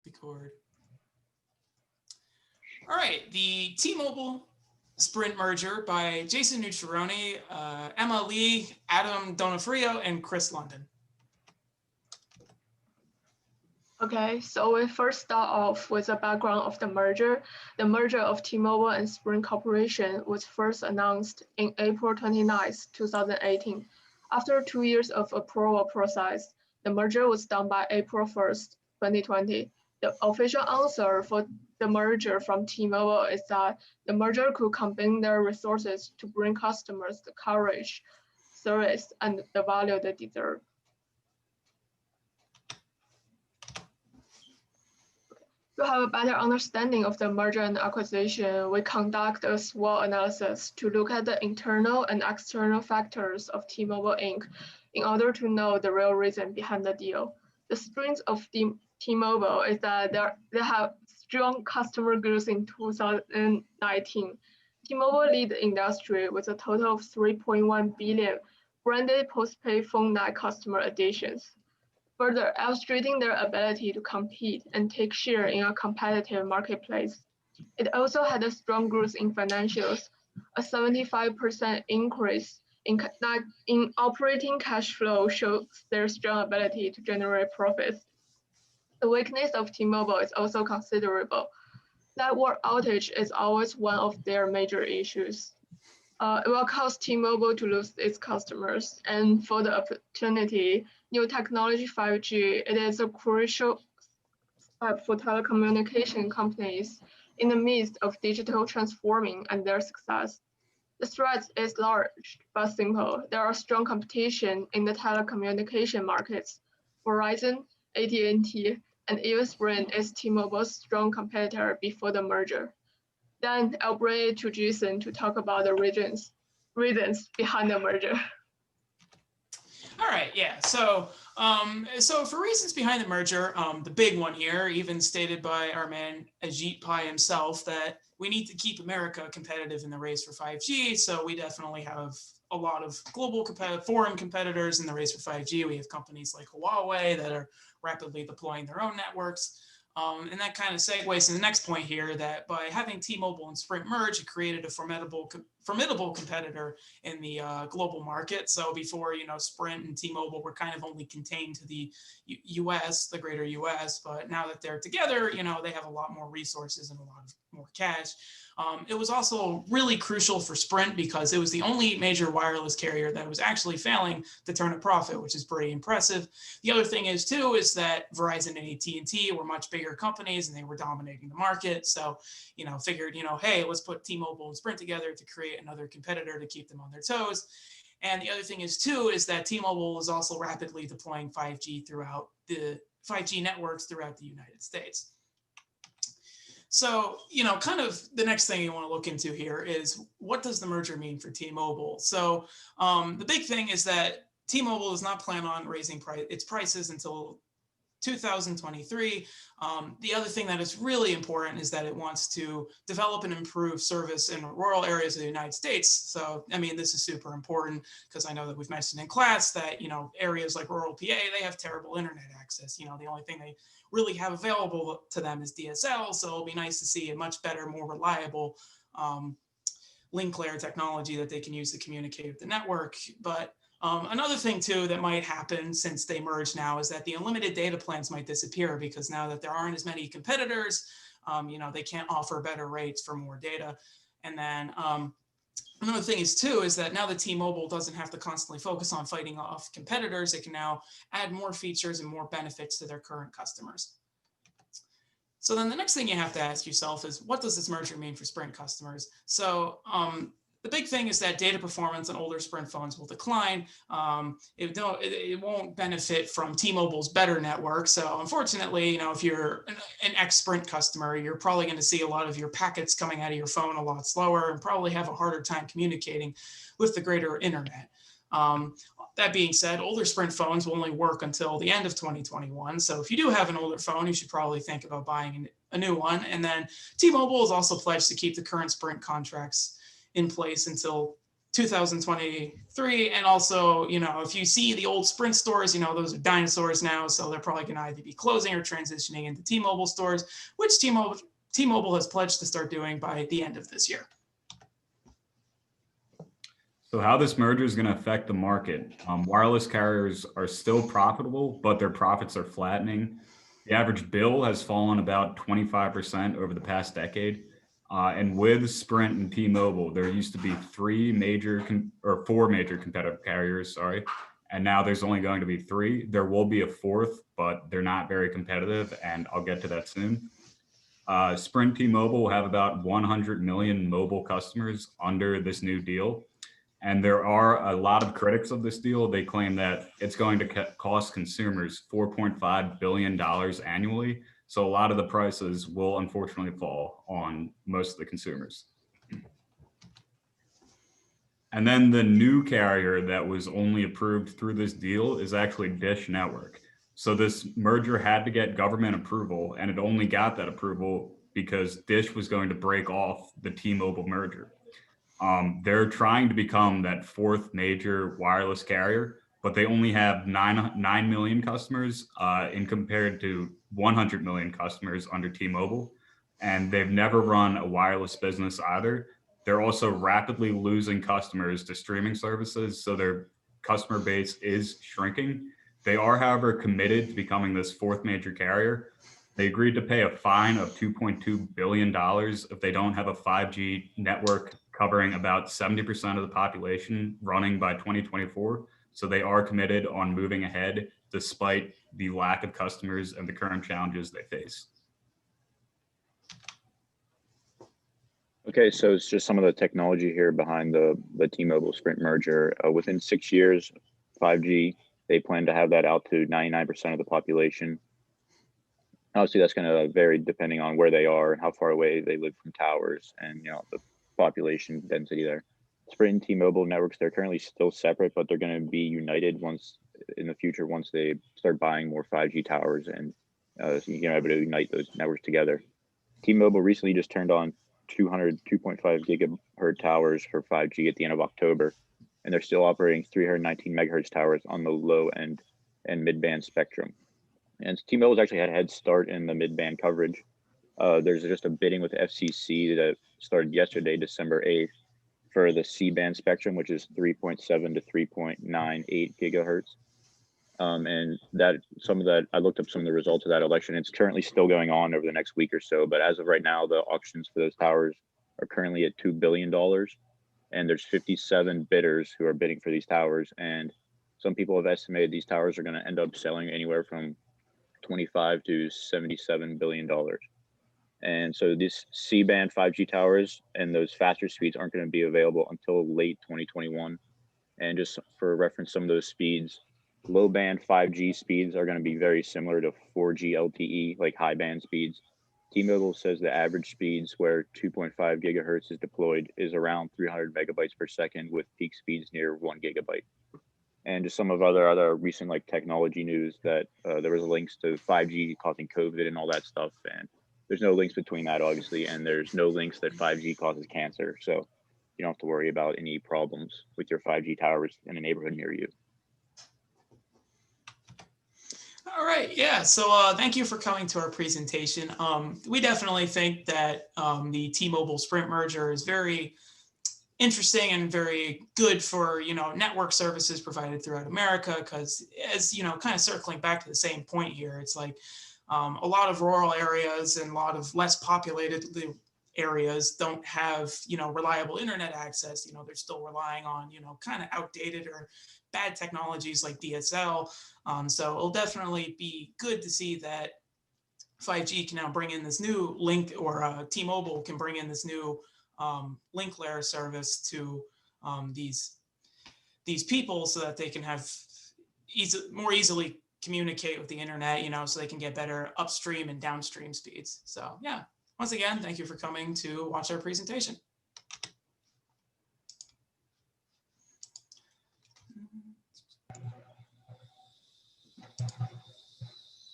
Record. All right, the T-Mobile Sprint merger by Jason Nucciarone, Emma Lee, Adam Donofrio, and Chris London. Okay, so we first start off with the background of the merger. The merger of T-Mobile and Sprint Corporation was first announced in April 29, 2018. After 2 years of approval process, the merger was done by April 1st, 2020. The official answer for the merger from T-Mobile is that the merger could combine their resources to bring customers the coverage, service, and the value they deserve. To have a better understanding of the merger and acquisition, we conduct a SWOT analysis to look at the internal and external factors of T-Mobile Inc. in order to know the real reason behind the deal. The strength of T-Mobile is that they have strong customer growth in 2019. T-Mobile lead the industry with a total of 3.1 billion branded postpaid phone line customer additions, further illustrating their ability to compete and take share in a competitive marketplace. It also had a strong growth in financials, a 75% increase in operating cash flow shows their strong ability to generate profits. The weakness of T-Mobile is also considerable. Network outage is always one of their major issues. It will cause T-Mobile to lose its customers, and for the opportunity, new technology 5G, it is a crucial step for telecommunication companies in the midst of digital transforming and their success. The threat is large but simple. There are strong competition in the telecommunication markets. Verizon, AT&T, and even Sprint is T-Mobile's strong competitor before the merger. Then I'll bring it to Jason to talk about the reasons behind the merger. All right, yeah. So for reasons behind the merger, the big one here, even stated by our man Ajit Pai himself, that we need to keep America competitive in the race for 5G. So we definitely have a lot of global foreign competitors in the race for 5G. We have companies like Huawei that are rapidly deploying their own networks. And that kind of segues to the next point here, that by having T-Mobile and Sprint merge, it created a formidable competitor in the global market. So before, Sprint and T-Mobile were kind of only contained to the U.S., the greater U.S., but now that they're together, they have a lot more resources and a lot more cash. It was also really crucial for Sprint because it was the only major wireless carrier that was actually failing to turn a profit, which is pretty impressive. The other thing is that Verizon and AT&T were much bigger companies and they were dominating the market. So, figured, hey, let's put T-Mobile and Sprint together to create another competitor to keep them on their toes. And the other thing is that T-Mobile is also rapidly deploying 5G networks throughout the United States. So, kind of the next thing you want to look into here is, what does the merger mean for T-Mobile? So the big thing is that T-Mobile does not plan on raising its prices until 2023. The other thing that is really important is that it wants to develop and improve service in rural areas of the United States. So, this is super important because I know that we've mentioned in class that, areas like rural PA, they have terrible internet access. The only thing they really have available to them is DSL. So it'll be nice to see a much better, more reliable link layer technology that they can use to communicate with the network. But another thing too that might happen since they merge now is that the unlimited data plans might disappear, because now that there aren't as many competitors, they can't offer better rates for more data. And then another thing is that now that T-Mobile doesn't have to constantly focus on fighting off competitors, it can now add more features and more benefits to their current customers. So then the next thing you have to ask yourself is, what does this merger mean for Sprint customers? So the big thing is that data performance on older Sprint phones will decline. It won't benefit from T-Mobile's better network. So unfortunately, if you're an ex-Sprint customer, you're probably going to see a lot of your packets coming out of your phone a lot slower and probably have a harder time communicating with the greater internet. That being said, older Sprint phones will only work until the end of 2021. So if you do have an older phone, you should probably think about buying a new one. And then T-Mobile is also pledged to keep the current Sprint contracts in place until 2023. And also, if you see the old Sprint stores, those are dinosaurs now. So they're probably going to either be closing or transitioning into T-Mobile stores, which T-Mobile has pledged to start doing by the end of this year. So how this merger is going to affect the market. Wireless carriers are still profitable, but their profits are flattening. The average bill has fallen about 25% over the past decade. And with Sprint and T-Mobile, there used to be four major competitive carriers, and now there's only going to be three. There will be a fourth, but they're not very competitive, and I'll get to that soon. Sprint T-Mobile will have about 100 million mobile customers under this new deal. And there are a lot of critics of this deal. They claim that it's going to cost consumers $4.5 billion annually. So a lot of the prices will unfortunately fall on most of the consumers. And then the new carrier that was only approved through this deal is actually Dish Network. So this merger had to get government approval, and it only got that approval because Dish was going to break off the T-Mobile merger. They're trying to become that fourth major wireless carrier, but they only have 9 million customers in compared to 100 million customers under T-Mobile. And they've never run a wireless business either. They're also rapidly losing customers to streaming services, so their customer base is shrinking. They are, however, committed to becoming this fourth major carrier. They agreed to pay a fine of $2.2 billion if they don't have a 5G network covering about 70% of the population running by 2024. So they are committed on moving ahead despite the lack of customers and the current challenges they face. Okay, so it's just some of the technology here behind the T-Mobile Sprint merger. Within 6 years, 5G, they plan to have that out to 99% of the population. Obviously, that's going to vary depending on where they are and how far away they live from towers and the population density there. Sprint and T-Mobile networks, they're currently still separate, but they're going to be united in the future once they start buying more 5G towers and so you're able to unite those networks together. T-Mobile recently just turned on 2.5 gigahertz towers for 5G at the end of October, and they're still operating 319 megahertz towers on the low end and mid-band spectrum. And T-Mobile's actually had a head start in the mid-band coverage. There's just a bidding with FCC that started yesterday, December 8th, for the C-band spectrum, which is 3.7 to 3.98 gigahertz. And I looked up some of the results of that election. It's currently still going on over the next week or so, but as of right now, the auctions for those towers are currently at $2 billion, and there's 57 bidders who are bidding for these towers. And some people have estimated these towers are going to end up selling anywhere from $25 to $77 billion. And so these C-band 5G towers and those faster speeds aren't going to be available until late 2021. And just for reference, some of those speeds, low band 5G speeds are going to be very similar to 4G LTE, like high band speeds. T-Mobile says the average speeds where 2.5 gigahertz is deployed is around 300 megabytes per second with peak speeds near 1 gigabyte. And just some of other recent technology news that there was links to 5G causing COVID and all that stuff. And there's no links between that, obviously. And there's no links that 5G causes cancer. So you don't have to worry about any problems with your 5G towers in a neighborhood near you. All right, yeah. So thank you for coming to our presentation. We definitely think that the T-Mobile Sprint merger is very interesting and very good for network services provided throughout America, because as kind of circling back to the same point here, it's like a lot of rural areas and a lot of less populated areas don't have reliable internet access. They're still relying on kind of outdated or bad technologies like DSL. So it'll definitely be good to see that 5G can now bring in this new link, or T-Mobile can bring in this new link layer service to these people, so that they can have more easily communicate with the internet, so they can get better upstream and downstream speeds. So yeah, once again, thank you for coming to watch our presentation.